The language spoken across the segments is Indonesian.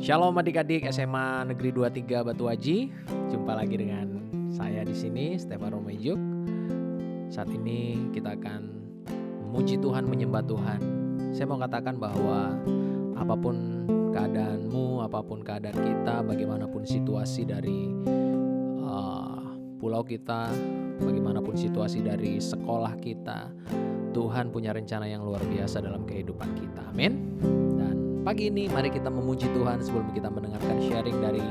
Shalom adik-adik SMA Negeri 23 Batu Aji. Jumpa lagi dengan saya di sini, Stefan Romejuk. Saat ini kita akan memuji Tuhan, menyembah Tuhan. Saya mau katakan bahwa apapun keadaanmu, apapun keadaan kita, bagaimanapun situasi dari pulau kita, bagaimanapun situasi dari sekolah kita, Tuhan punya rencana yang luar biasa dalam kehidupan kita. Amin. Pagi ini mari kita memuji Tuhan sebelum kita mendengarkan sharing dari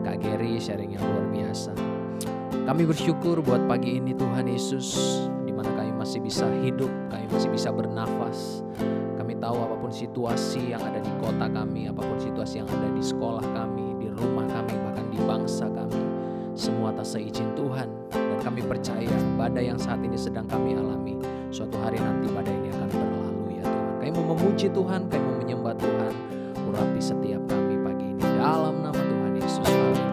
Kak Geri, sharing yang luar biasa. Kami bersyukur buat pagi ini Tuhan Yesus, di mana kami masih bisa hidup, kami masih bisa bernafas. Kami tahu apapun situasi yang ada di kota kami, apapun situasi yang ada di sekolah kami, di rumah kami, bahkan di bangsa kami, semua atas seizin Tuhan. Dan kami percaya badai yang saat ini sedang kami alami, suatu hari nanti badai ini akan berlalu. Kami mau memuji Tuhan, kami mau menyembah Tuhan. Urapi setiap kami pagi ini dalam nama Tuhan Yesus. Haleluya.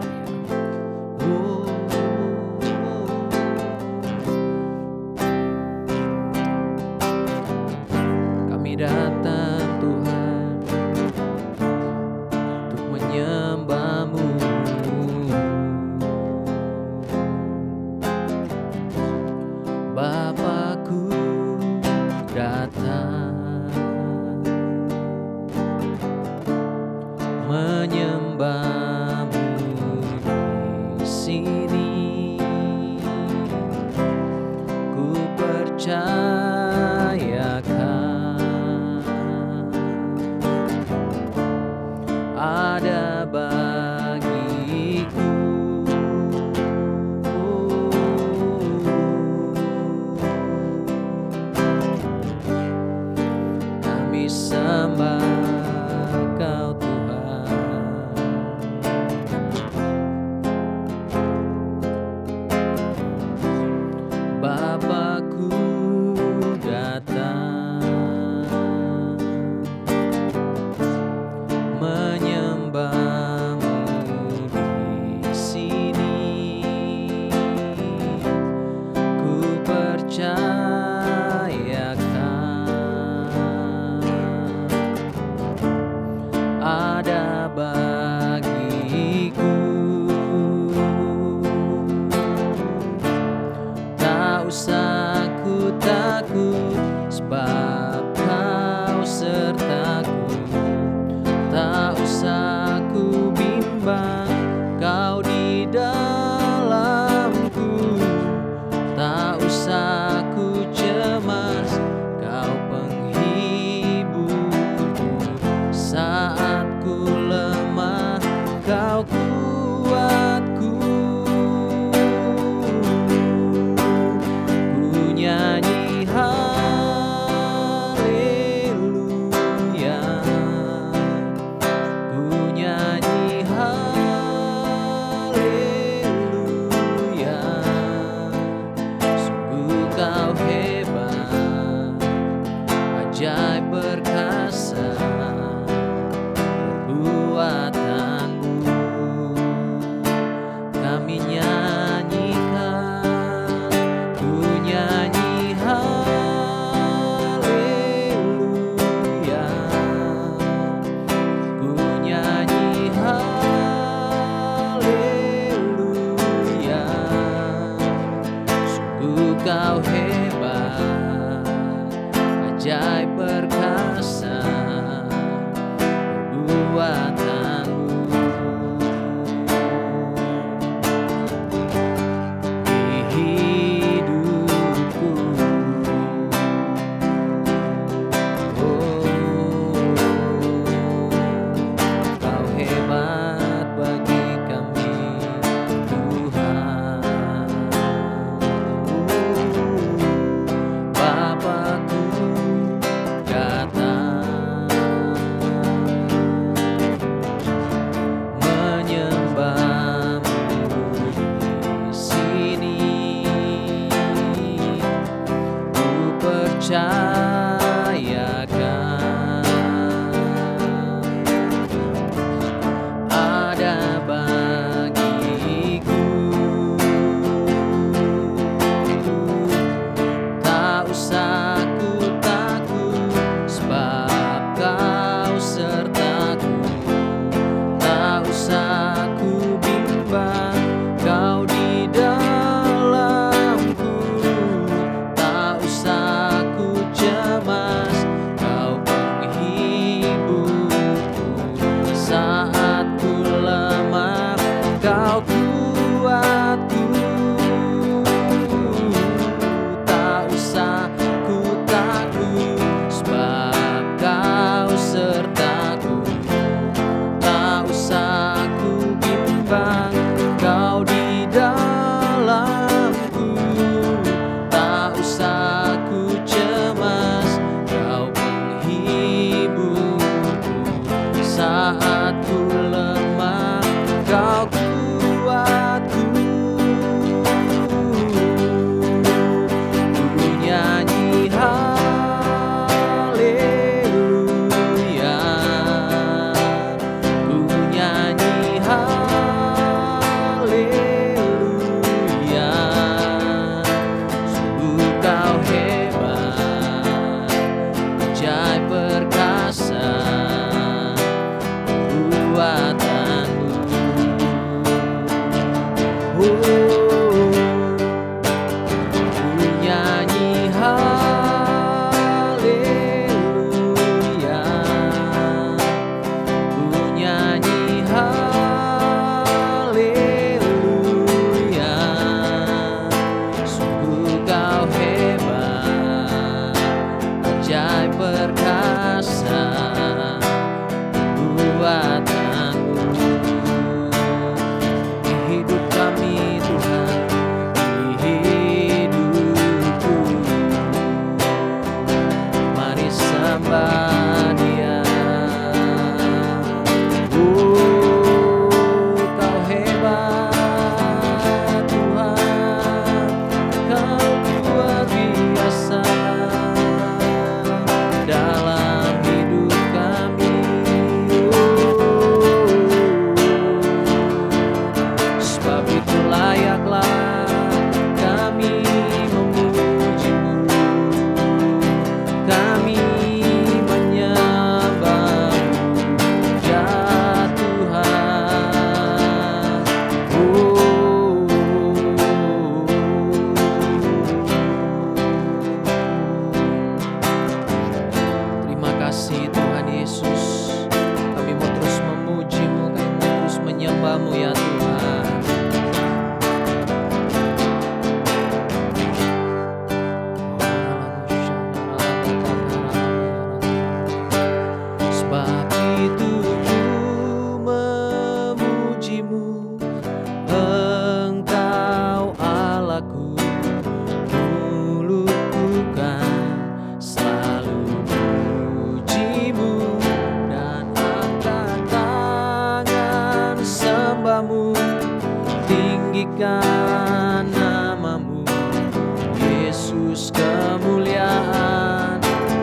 Kami datang Tuhan untuk menyembah-Mu. Bapakku datang menyembah-Mu di sini. Ku percayakan ada bagiku. Kami sembah Kau Bapakku datang menyembah-Mu di sini. Ku percayakan ada bagiku. Tak usah ku takut, sebab Kau sertaku. Tak usah ku bimbang, Kau di dalamku. Tak usah ku cemas, Kau penghiburku. Saat ku lemah, Kau kuatku. Nyanyi haleluya, ku nyanyi haleluya. Sungguh Kau hebat, ajaib perkasa perbuatan-Mu. Kami nyanyikan, ku nyanyi haleluya, ku nyanyi haleluya. Sungguh Kau hebat, ajaib perkasa perbuatan-Mu. Ada bagiku. Tak usah ku takut, sebab Kau sertaku.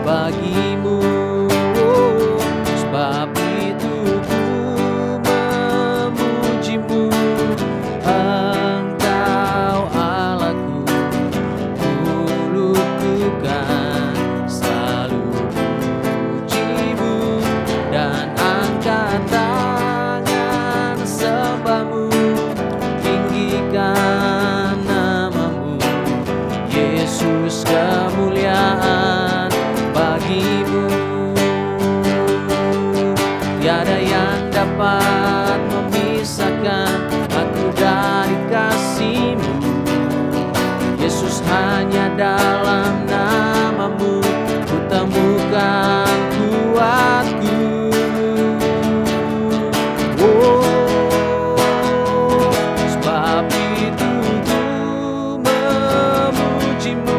bagimu. Sebab itu ku memujimu, Engkau Allahku, mulutku kan selalu pujimu, dan angkat tangan sembahmu, tinggikan namamu, Yesus, kemuliaan bagimu. Tiada yang dapat memisahkan aku dari kasih-Mu, Yesus, hanya dalam namamu ku temukan kuatku. Sebab itu ku memujimu,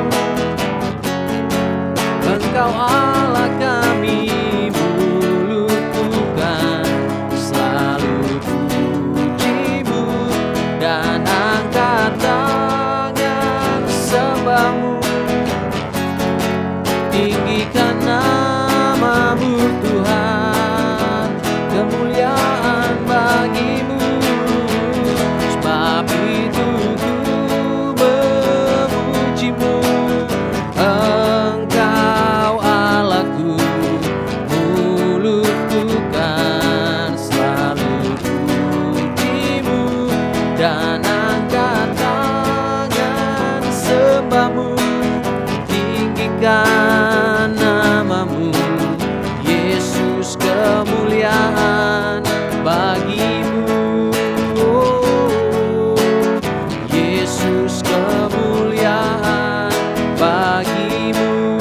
Engkau Allah kami, mulutku kan selalu pujimu, dan angkat tangan sembahmu, tinggikan namamu Tuhan, kemuliaan bagimu. Sebab itu ku memujimu, Engkau Allahku, mulutku kan selalu pujimu, dan angkat tangan sembahmu, tinggikan namamu, Yesus, kemuliaan bagimu. Yesus, kemuliaan bagimu.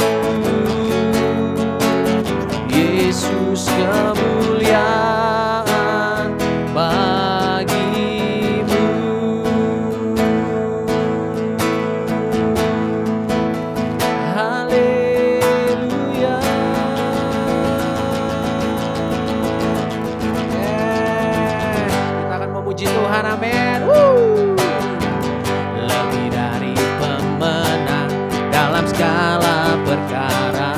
Yesus, kemuliaan bagimu. Haleluya. Kita akan memuji Tuhan, amin. Lebih dari pemenang dalam segala perkara,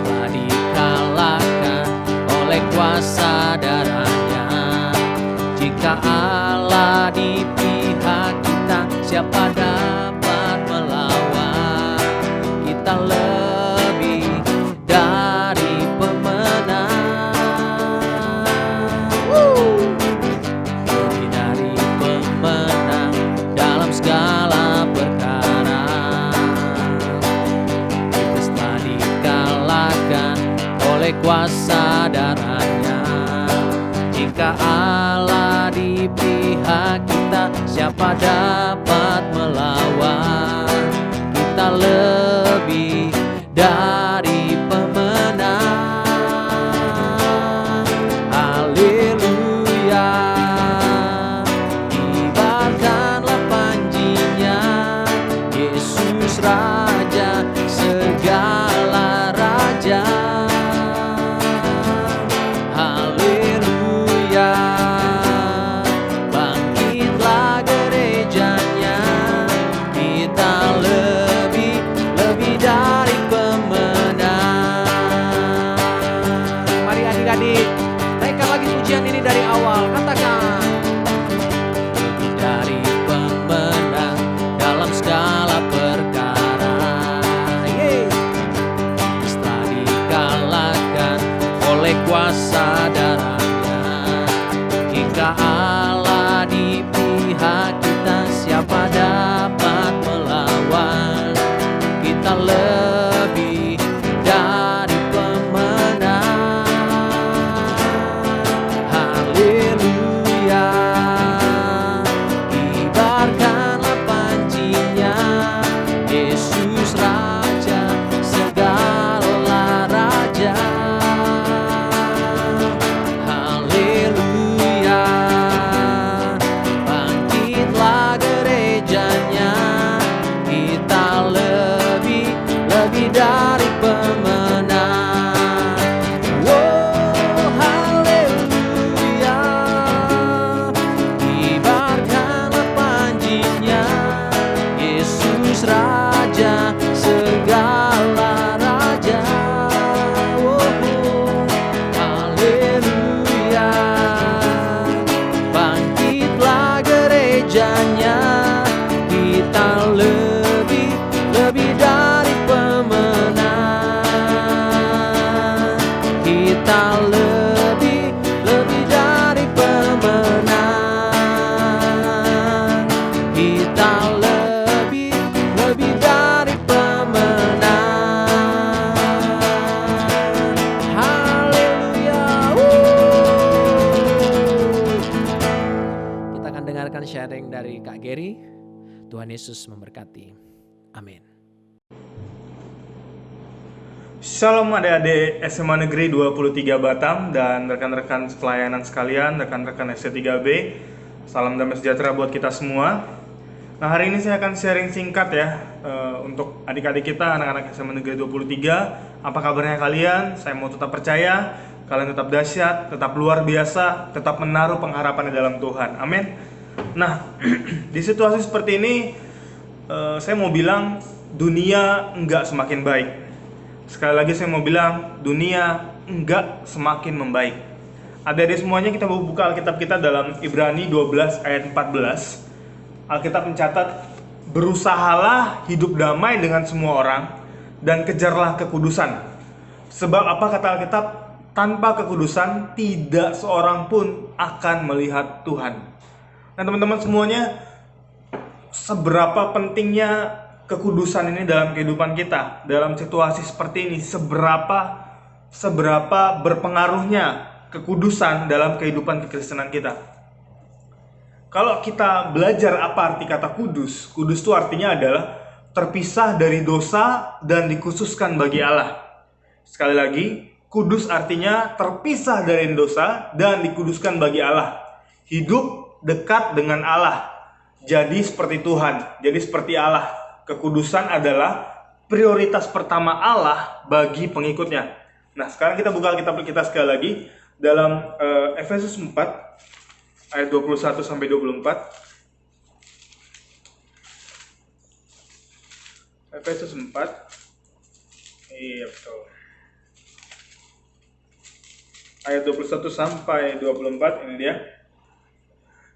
telah dikalahkan oleh kuasa darahnya. Jika Allah di pihak kita, siapa dapat melawan? Kita lebih dari pemenang. Lebih dari pemenang dalam segala perkara, kita telah dikalahkan oleh kuasa darahnya. Jika Allah di pihak kita, siapa dapat melawan? Kita lebih dari pemenang. Haleluya. Kibarkanlah panjinya, Yesus Raja segala raja. Haleluya. Bangkitlah gerejanya, kita lebih dari pemenang. Mari adik-adik, naikkan lagi pujian ini dari awal. Katakan, lebih dari pemenang dalam segala perkara. Setelah dikalahkan oleh kuasa darahnya. Jika Allah di pihak kita, siapa dapat melawan? Kita lebih dari pemenang. Haleluya. Kibarkanlah panjinya, Yesus Raja segala raja. Haleluya. Bangkitlah gerejanya, kita lebih Tuhan Yesus memberkati. Amin. Shalom adik-adik SMA Negeri 23 Batam dan rekan-rekan pelayanan sekalian, rekan-rekan SC3B. Salam damai sejahtera buat kita semua. Nah, hari ini saya akan sharing singkat ya untuk adik-adik kita, anak-anak SMA Negeri 23. Apa kabarnya kalian? Saya mau tetap percaya, kalian tetap dahsyat, tetap luar biasa, tetap menaruh pengharapan di dalam Tuhan. Amin. Nah, di situasi seperti ini saya mau bilang dunia enggak semakin baik. Sekali lagi saya mau bilang dunia enggak semakin membaik. Adik-adik semuanya, kita buka Alkitab kita dalam Ibrani 12 ayat 14. Alkitab mencatat, berusahalah hidup damai dengan semua orang dan kejarlah kekudusan. Sebab apa kata Alkitab? Tanpa kekudusan tidak seorang pun akan melihat Tuhan. Nah teman-teman semuanya, seberapa pentingnya kekudusan ini dalam kehidupan kita, dalam situasi seperti ini, seberapa berpengaruhnya kekudusan dalam kehidupan kekristenan kita. Kalau kita belajar apa arti kata kudus, kudus itu artinya adalah terpisah dari dosa dan dikhususkan bagi Allah. Sekali lagi, kudus artinya terpisah dari dosa dan dikuduskan bagi Allah. Hidup dekat dengan Allah, jadi seperti Tuhan, jadi seperti Allah. Kekudusan adalah prioritas pertama Allah bagi pengikutnya. Nah, sekarang kita buka Alkitab kita sekali lagi dalam Efesus 4 ayat 21 sampai 24. Efesus 4. Iya, betul. Ayat 21 sampai 24 ini dia.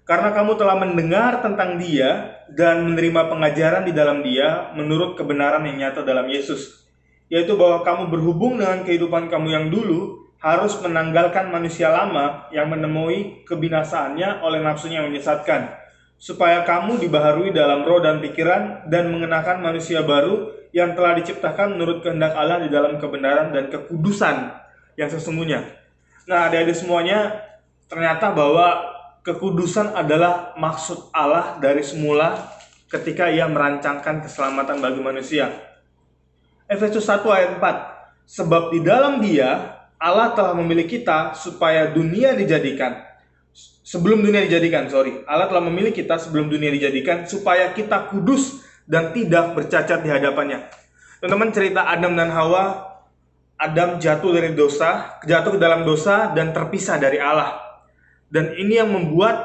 Karena kamu telah mendengar tentang Dia dan menerima pengajaran di dalam Dia menurut kebenaran yang nyata dalam Yesus, yaitu bahwa kamu berhubung dengan kehidupan kamu yang dulu harus menanggalkan manusia lama yang menemui kebinasaannya oleh nafsunya yang menyesatkan, supaya kamu dibaharui dalam roh dan pikiran dan mengenakan manusia baru yang telah diciptakan menurut kehendak Allah di dalam kebenaran dan kekudusan yang sesungguhnya. Nah, adik-adik semuanya, ternyata bahwa kekudusan adalah maksud Allah dari semula ketika Ia merancangkan keselamatan bagi manusia. Efesus 1 ayat 4. Sebab di dalam Dia Allah telah memilih kita supaya dunia dijadikan. Allah telah memilih kita sebelum dunia dijadikan supaya kita kudus dan tidak bercacat di hadapannya. Teman-teman, cerita Adam dan Hawa. Adam jatuh ke dalam dosa dan terpisah dari Allah. Dan ini yang membuat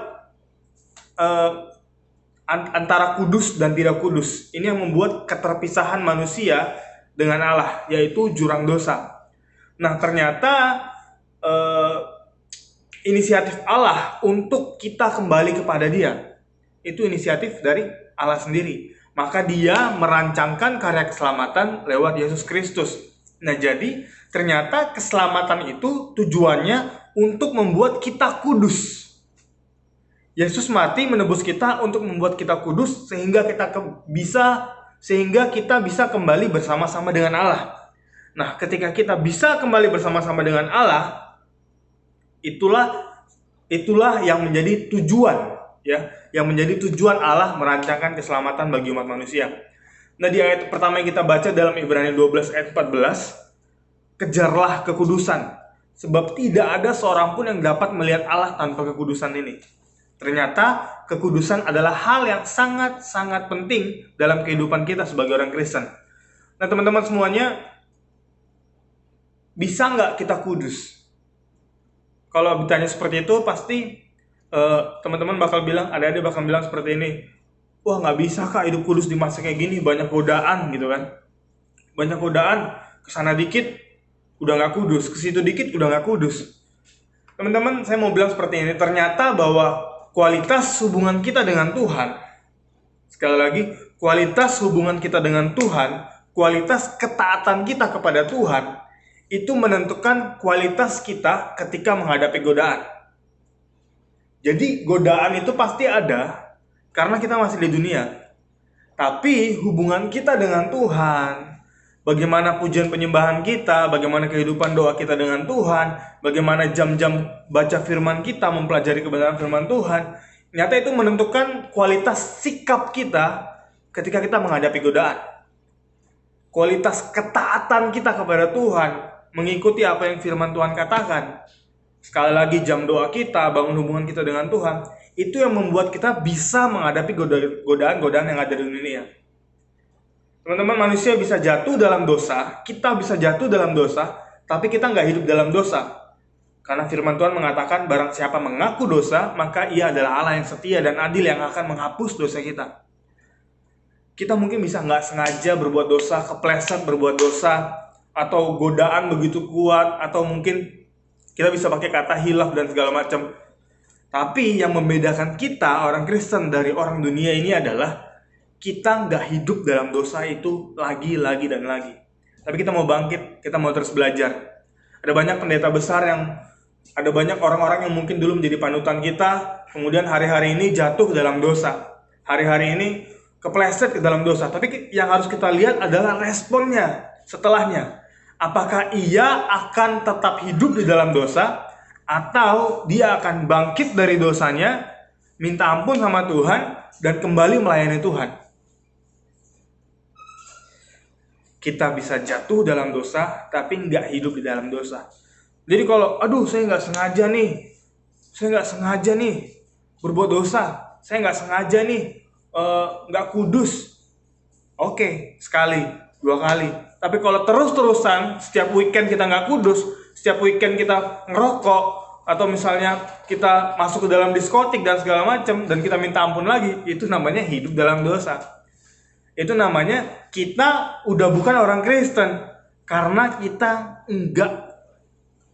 antara kudus dan tidak kudus. Ini yang membuat keterpisahan manusia dengan Allah, yaitu jurang dosa. Nah, ternyata inisiatif Allah untuk kita kembali kepada Dia, itu inisiatif dari Allah sendiri. Maka Dia merancangkan karya keselamatan lewat Yesus Kristus. Nah, jadi ternyata keselamatan itu tujuannya untuk membuat kita kudus. Yesus mati menebus kita untuk membuat kita kudus sehingga kita bisa kembali bersama-sama dengan Allah. Nah, ketika kita bisa kembali bersama-sama dengan Allah, itulah yang menjadi tujuan, ya, yang menjadi tujuan Allah merancangkan keselamatan bagi umat manusia. Nah, di ayat pertama yang kita baca dalam Ibrani 12 ayat 14, kejarlah kekudusan, sebab tidak ada seorang pun yang dapat melihat Allah tanpa kekudusan ini. Ternyata kekudusan adalah hal yang sangat-sangat penting dalam kehidupan kita sebagai orang Kristen. Nah teman-teman semuanya, bisa nggak kita kudus? Kalau ditanya seperti itu, pasti teman-teman bakal bilang, adik-adik bakal bilang seperti ini, wah nggak bisa kak hidup kudus di masa kayak gini, banyak godaan gitu kan. Banyak godaan, kesana dikit udah nggak kudus, ke situ dikit udah nggak kudus. Teman-teman, saya mau bilang seperti ini, ternyata bahwa kualitas hubungan kita dengan Tuhan, sekali lagi, kualitas hubungan kita dengan Tuhan, kualitas ketaatan kita kepada Tuhan, itu menentukan kualitas kita ketika menghadapi godaan. Jadi godaan itu pasti ada, karena kita masih di dunia. Tapi hubungan kita dengan Tuhan, bagaimana pujian penyembahan kita, bagaimana kehidupan doa kita dengan Tuhan, bagaimana jam-jam baca firman kita, mempelajari kebenaran firman Tuhan, ternyata itu menentukan kualitas sikap kita ketika kita menghadapi godaan. Kualitas ketaatan kita kepada Tuhan, mengikuti apa yang firman Tuhan katakan. Sekali lagi, jam doa kita, bangun hubungan kita dengan Tuhan, itu yang membuat kita bisa menghadapi godaan-godaan yang ada di dunia. Teman-teman, manusia bisa jatuh dalam dosa, kita bisa jatuh dalam dosa, tapi kita nggak hidup dalam dosa. Karena firman Tuhan mengatakan, barang siapa mengaku dosa, maka ia adalah Allah yang setia dan adil yang akan menghapus dosa kita. Kita mungkin bisa nggak sengaja berbuat dosa, kepleset berbuat dosa, atau godaan begitu kuat, atau mungkin kita bisa pakai kata hilaf dan segala macam. Tapi yang membedakan kita, orang Kristen, dari orang dunia ini adalah kita nggak hidup dalam dosa itu lagi dan lagi. Tapi kita mau bangkit, kita mau terus belajar. Ada banyak pendeta besar ada banyak orang-orang yang mungkin dulu menjadi panutan kita, kemudian hari-hari ini jatuh ke dalam dosa. Hari-hari ini kepleset ke dalam dosa. Tapi yang harus kita lihat adalah responnya setelahnya. Apakah ia akan tetap hidup di dalam dosa, atau dia akan bangkit dari dosanya, minta ampun sama Tuhan, dan kembali melayani Tuhan. Kita bisa jatuh dalam dosa, tapi nggak hidup di dalam dosa. Jadi kalau, saya nggak sengaja nih berbuat dosa, saya nggak sengaja nih nggak kudus. Oke, sekali, 2 kali. Tapi kalau terus-terusan, setiap weekend kita nggak kudus, setiap weekend kita ngerokok, atau misalnya kita masuk ke dalam diskotik dan segala macam, dan kita minta ampun lagi, itu namanya hidup dalam dosa. Itu namanya kita udah bukan orang Kristen, karena kita nggak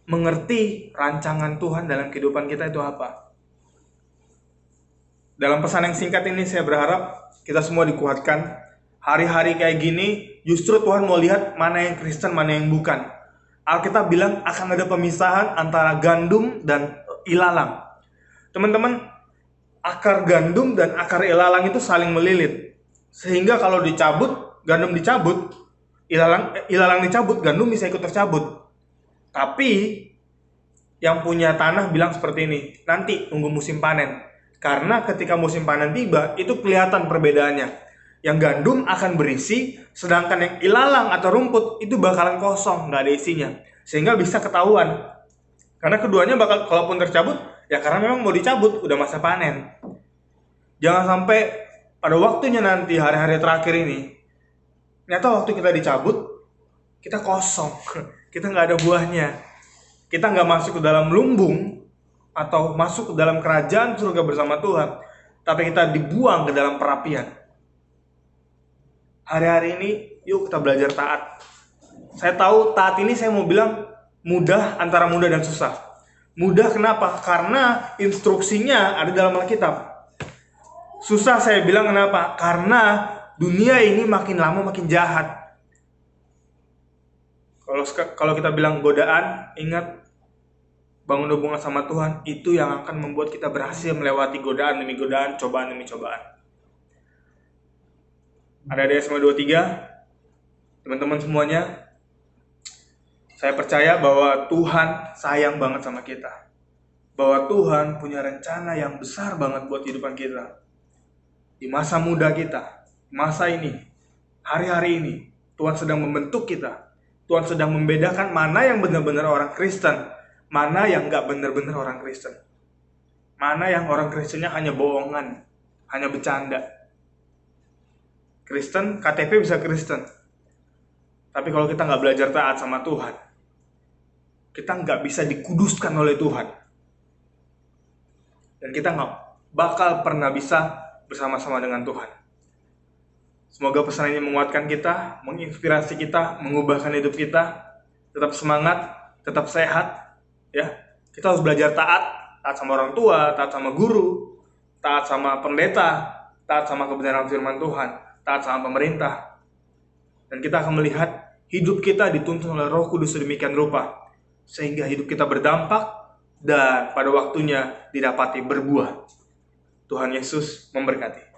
mengerti rancangan Tuhan dalam kehidupan kita itu apa. Dalam pesan yang singkat ini saya berharap kita semua dikuatkan. Hari-hari kayak gini justru Tuhan mau lihat mana yang Kristen, mana yang bukan. Alkitab bilang akan ada pemisahan antara gandum dan ilalang. Teman-teman, akar gandum dan akar ilalang itu saling melilit. Sehingga kalau dicabut, gandum dicabut, ilalang dicabut, gandum bisa ikut tercabut. Tapi yang punya tanah bilang seperti ini, nanti tunggu musim panen. Karena ketika musim panen tiba, itu kelihatan perbedaannya. Yang gandum akan berisi, sedangkan yang ilalang atau rumput itu bakalan kosong, nggak ada isinya. Sehingga bisa ketahuan. Karena keduanya bakal, kalaupun tercabut, ya karena memang mau dicabut, udah masa panen. Jangan sampai pada waktunya nanti, hari-hari terakhir ini, ternyata waktu kita dicabut, kita kosong. Kita nggak ada buahnya. Kita nggak masuk ke dalam lumbung, atau masuk ke dalam kerajaan surga bersama Tuhan, tapi kita dibuang ke dalam perapian. Hari-hari ini yuk kita belajar taat. Saya tahu taat ini saya mau bilang mudah, antara mudah dan susah. Mudah kenapa? Karena instruksinya ada dalam Alkitab. Susah saya bilang kenapa? Karena dunia ini makin lama makin jahat. Kalau kita bilang godaan, ingat, bangun hubungan sama Tuhan, itu yang akan membuat kita berhasil melewati godaan demi godaan, cobaan demi cobaan. Ada SMA 23, teman-teman semuanya, saya percaya bahwa Tuhan sayang banget sama kita. Bahwa Tuhan punya rencana yang besar banget buat kehidupan kita. Di masa muda kita, masa ini, hari-hari ini, Tuhan sedang membentuk kita. Tuhan sedang membedakan mana yang benar-benar orang Kristen, mana yang gak benar-benar orang Kristen. Mana yang orang Kristennya hanya bohongan, hanya bercanda. Kristen, KTP bisa Kristen. Tapi kalau kita gak belajar taat sama Tuhan, kita gak bisa dikuduskan oleh Tuhan. Dan kita gak bakal pernah bisa bersama-sama dengan Tuhan. Semoga pesan ini menguatkan kita, menginspirasi kita, mengubahkan hidup kita. Tetap semangat, tetap sehat. Ya, kita harus belajar taat sama orang tua, taat sama guru, taat sama pendeta, taat sama kebenaran firman Tuhan, taat sama pemerintah. Dan kita akan melihat hidup kita dituntun oleh Roh Kudus sedemikian rupa, sehingga hidup kita berdampak dan pada waktunya didapati berbuah. Tuhan Yesus memberkati.